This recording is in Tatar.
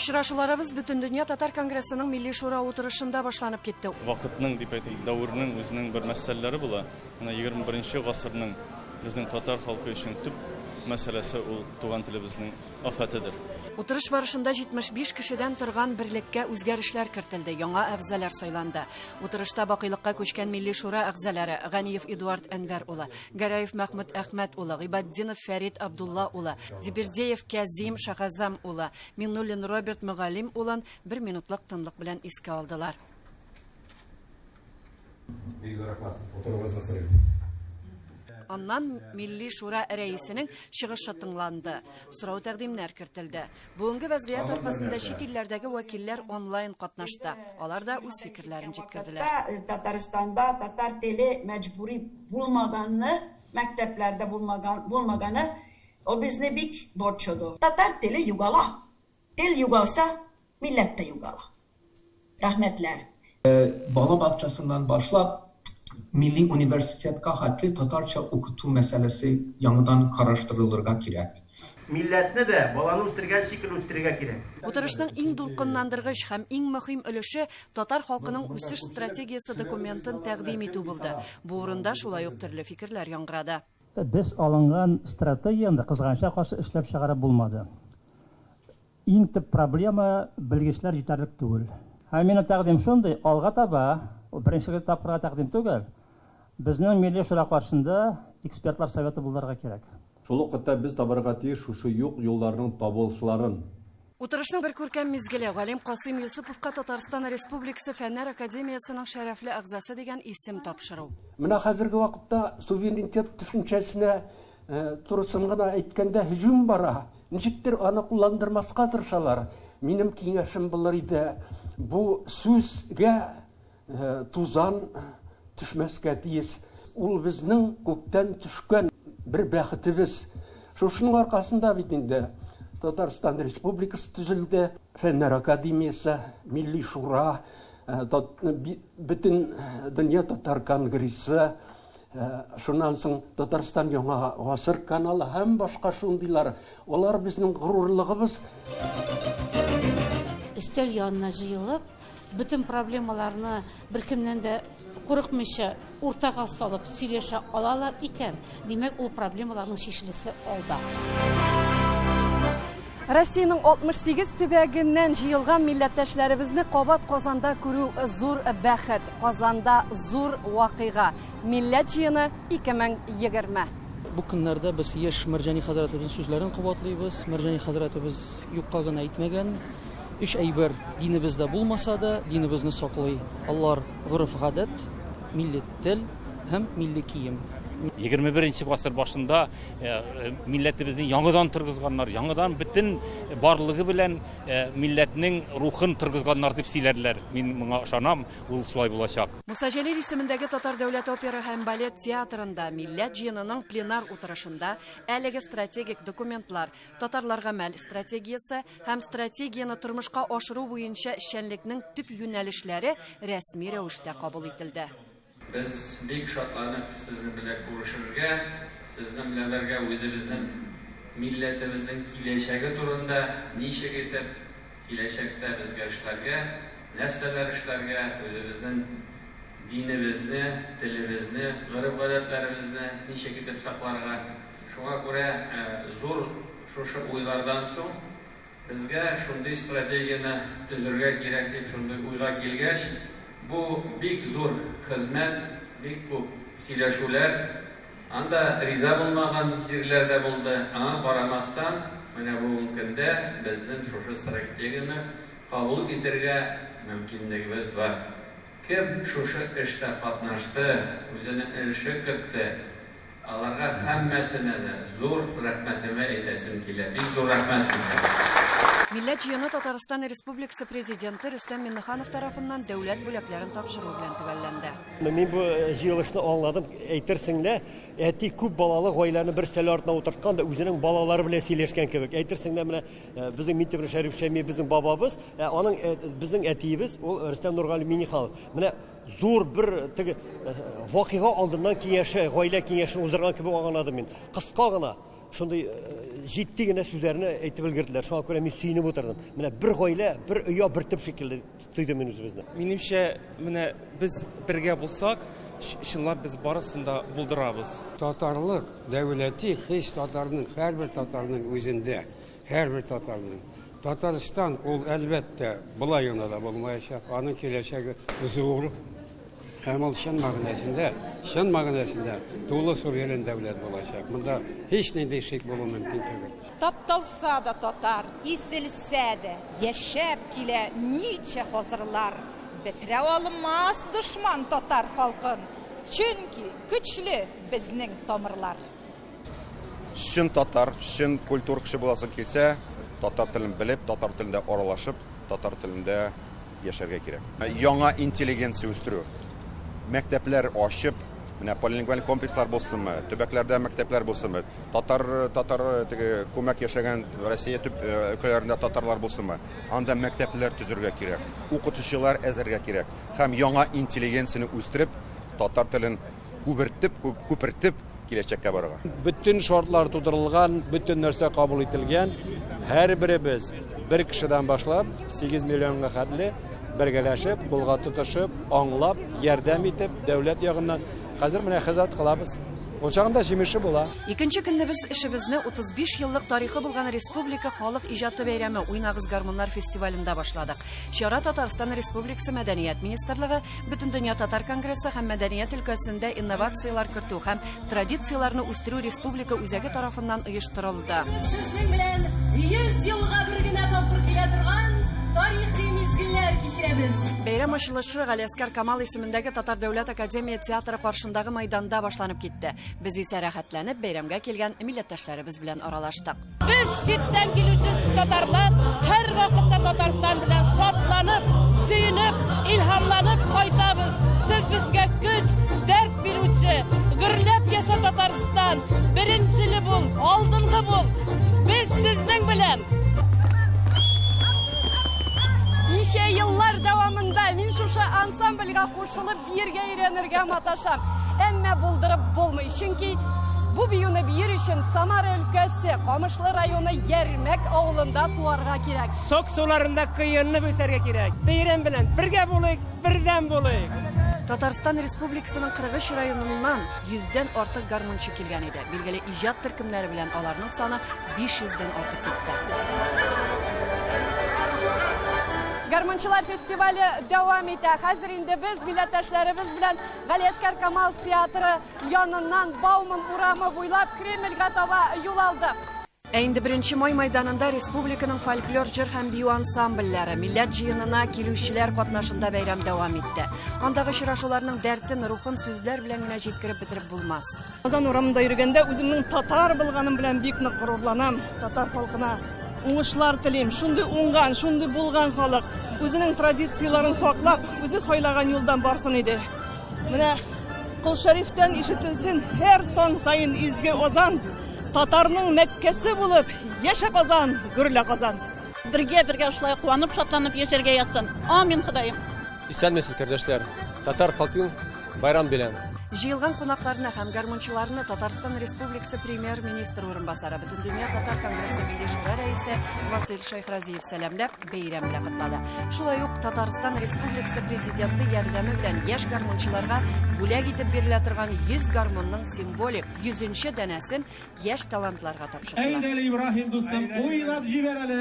Очрашуларыбыз Бүтін дөнья татар конгрессының Милли шура утырышында башланып кетті. Вакытның дип әйтик, дәврнең үзенең бер мәсьәләләре була. Менә 21 гасырның безнең татар халкы өчен төп мәсьәләсе ул туган телебезнең афатыдыр. Утырыш барышында 75 кешедән торган берлеккә үзгәрешләр кертелде, яңа әгъзалар сайланды. Утырышта бакыйлыкка күчкән Милли шура әгъзалары Ганиев Эдуард Әнвәр улы, Гараев Мәхмүд Әхмәт улы, Гыйбаддинов Фәрит Абдулла улы, Дибердеев Кәзим Шахазам улы, Миннуллин Роберт Мөгаллим улын 1 минутлык тынлык белән искә алдылар. Аннан Милли шура рәисенең чыгышы тыңланды. Сорау тәкъдимнәр кертелде. Бүгенге вазгыять аркасында чит илләрдәге вәкилләр онлайн катнашты. Алар да үз фикерләрен җиткерделәр. Татарстанда татар теле мәҗбүри булмаганны, мәктәпләрдә булмаганы, o bizne bik borçludur. Tatar teli yugala. Tel yugalsa millet de yugala. Rahmetler. Bala Bahçesi'nden başla Milli Üniversitet'e hatli Tatarça okutu meselesi yanıdan karıştırılırga kirek. Milletine de balanı üstürgen şekil üstürge kirek. Утырышның иң дулкынландыргыч һәм иң мөһим өлеше татар халкының үсеш стратегиясе документын тәкъдим итү булды. Бу урында шулай ук төрле фикерләр яңгырады. Biz алынган стратегияны кызганча каршы эшләп чыгарып булмады. Иң төп проблема белгечләр җитәрлек түгел. Һәм минем тәкъдим шундый, алга таба, беренче тапкырга тәкъдим түгел. Безнең Милли шура каршында экспертлар советы булырга кирәк. Шул вакытта без табарга тиеш шушы юк юлларның табылышларын. Утырышның бер күркәм мизгеле Галим Касыйм Юсуповка Татарстан Республикасы Фәннәр академиясының шәрәфле әгъзасы дигән исем тапшыру. Менә хәзерге вакытта суверенитет төшенчәсенә турысын гына әйткәндә һөҗүм бара. Ничектер аны кулландырмаска тырышалар. Минем киңәшем булыр иде. Бу сүзгә тузан төшмәскә тиеш. Ул безнең күктән төшкән бер бәхетебез. Шушының аркасында бит инде Татарстан Республикасы төзелде, Фәннәр академиясе, Милли шура, бөтен дөнья татар конгрессы, шуннан соң Татарстан яңа гасыр каналы һәм башка шундыйлар. Алар безнең горурлыгыбыз. Өстәл янына җыелып, бөтен проблемаларны беркемнән дә курыкмыйча уртага салып сөйләшә алалар икән. Димәк, ул проблемаларның шешелесе алда. Россиянең 68 төбәгеннән җыелган милләттәшләребезне кабат Казанда күрү зур бәхет. Казанда зур вакыйга. Милләт җыены 2020. Бу көннәрдә без яшь Мәрҗани хәзрәтебезнең сүзләрен кабатлыйбыз. Мәрҗани хәзрәтебез юкка гына әйтмәгән. Үч әйбер динебездә булмаса да, динебезне саклый. Аллар гырыф гадәт, милли тел һәм милли кием. 21 гасыр башында милләтебезне яңадан тыргызганнар, яңадан бөтен барлыгы белән милләтнең рухын тыргызганнар дип сөйләделәр. Мин моңа ышанам, ул шулай булачак. Муса Җәлил исемендәге Татар дәүләт опера һәм балет театрында милләт җыенының пленар утырышында әлеге стратегик документлар, татарларга мәл стратегиясе һәм стратегияны тормышка ашыру буенча эшчәнлекнең төп юнәлешләре рәсми рәвештә кабул ителде. Biz bek şartlarını sizin bile konuşurken, sizin bile birge özümüzün, milletimizin kileşeki turunda nişe getip, kileşekte biz görüşlerge, nesneler işlerge, özümüzün dinimizni, dilimizni, garip adetlerimizni nişe getip saklarga. Şuna göre zor şu uylardan soň bizge şunday stratejiyani tüzürge gerek deyip şunday uyga kelgeç. Bu big zor hizmet, big bu söyleşüler. Anda riza bulmagan yerlerde buldu. Ama baramastan, bu mümkünde bizden şu stratejiyani kabul etirge mümkünligimiz var. Kim şu işte katnaştı, özünün işi kırptı. Alarga hemmesine de zor rahmetime etesim kile. Biz zor rahmetsin. Милләт җыены Татарстан Республикасы президенты Рөстәм Миңнеханов тарафыннан дәүләт бүләкләрен тапшыру белән төгәлләнде. Мин бу җыелышны аңладым. Әйтерсең лә, әти күп балалы гаиләне бер стәл артына утырткан да үзенең балалары белән сөйләшкән кебек. Әйтерсең лә, менә безнең Минтимер Шәриф Шәми безнең бабабыз, аның безнең әтиебез, ул Рөстәм Нургали Миңнеханов. Менә зур бер вакыйга алдыннан киңәше, гаилә киңәшен уздырган кебек аңладым мин. Кыска гына шундый җитди генә сүзләрне әйтеп өлгерделәр. Шуңа күрә мин сөенеп утырдым. Менә бер гаилә, бер оя, бер төп шикелле тойдым мин үзебезне. Минемчә, менә без бергә булсак, чынлап без барысын да булдырабыз. Татарлык дәүләти хис татарның, һәрбер татарның үзендә, һәрбер татарның. Татарстан ул әлбәттә булай гына да булмаячак. Аның киләчәге зур. Һәм ул чын мәгънәсендә тулы суверен дәүләт булачак. Монда һич нинди шик булу мөмкин түгел. Тапталса да татар, исәлсә дә, яшәп килә ничә гасырлар. Бетерә алмас дошман татар халкын. Чөнки көчле безнең тамырлар. Чын татар, чын культур кеше буласы килсә, татар телен белеп, татар телендә аралашып, татар телендә яшәргә кирәк. Яңа интеллигенция үстерү. Мәктәпләр ачып, менә полилингваль комплекслар булсынмы, төбәкләрдә мәктәпләр булсынмы, татар теге күмәк яшәгән Россия өлкәләрендә татарлар булсынмы, анда мәктәпләр төзергә кирәк, укытучылар әзергә кирәк һәм яңа интеллигенцияны үстереп, татар телен күпертеп киләчәккә барырга. Bütün шартлар тудырылган, bütün нәрсә кабул ителгән. Һәрберебез бер кешедән башлап 8 миллионга хәтле бергәләшеп, кулга тотышып, аңлап, ярдәм итеп, дәүләт ягыннан хәзер менә хезмәт кылабыз. Ул чагында җимеше була. Икенче көндә без эшебезне 35 еллык тарихы булган Республика халык иҗаты бәйрәме Уйнагыз гармуннар фестивалендә башладык. Чара Татарстан Республикасы Мәдәният министрлыгы, Бөтендөнья татар конгрессы һәм мәдәният өлкәсендә инновациялар кертү һәм традицияларны үстерү республика үзәге тарафыннан оештырылды. Сезнең белән 100 елга бер генә тапкыр килә торган тарихи мизгелләр кичерәбез. Бәйрәм ачылышы Галиәскәр Камал исемендәге Татар дәүләт академия театры каршындагы мәйданда башланып китте. Без исә рәхәтләнеп бәйрәмгә килгән милләттәшләребез белән аралаштык. Без читтән килүче татарлар һәр вакытта Татарстан белән шатланып, сөенеп, илһамланып кайтабыз. Сез безгә көч, дәрт бирүче, гөрләп яша Татарстан, беренчеле бул, алдынгы бул. Без сезнең белән. Ничә еллар дәвамында мин шушы ансамбльгә кушылып биергә өйрәнергә маташам. Әмма булдырып булмый. Чөнки бу биюне биер өчен Самара өлкәсе, Камышлы районы Ярмәк авылында туарга кирәк. Сок суларында кыйынны үсәргә кирәк. Бәйрәм белән бергә булыйк, бердәм булыйк. Татарстан Республикасының 43 районыннан 100дән артык гармунчы килгән иде. Билгеле иҗат төркемнәре белән аларның саны 500дән артып китте. Гармунчылар фестивале дәвам итә. Хәзер инде без милләттәшләребез белән Галиәскәр Камал театры яныннан Бауман урамы буйлап Кремльгә таба юл алдык. Инде 1 май мәйданында республиканың фольклор җыр һәм бию ансамбльләре милләт җыенына килүчеләр катнашында бәйрәм дәвам итте. Андагы очрашуларның дәртен, рухын сүзләр белән генә җиткереп бетереп булмас. Казан урамында йөргәндә үземнең татар булганым белән бик нык горурланам. Татар халкына уңышлар телим. Шундый уңган, шундый булган халык үзенең традицияларын саклап, үзе сайлаган юлдан барсын иде. Менә Кол Шәрифтән ишетелсен һәр таң сайын изге озан, татарның Мәккәсе булып, яшә Казан, гөрлә Казан. Бергә шулай куанып, шатланып яшәргә язсын. Амин, Ходаем. Исәнмесез, кардәшләр. Татар халкын байрам белән. Җыелган кунакларны һәм гармунчыларны Татарстан Республикасы премьер-министры урынбасары, Бөтендөнья татар конгрессы милли шура рәисе Васил Шайхразиев сәламләп, бәйрәм белән котлады. Шулай ук Татарстан Республикасы президенты ярдәме белән яшь гармунчыларга бүләк итеп бирелә торган 100 гармунның символик 100нче дәнәсен яшь талантларга тапшырды. Әйдәле Ибраһим дустым, уйнап җибәр әле.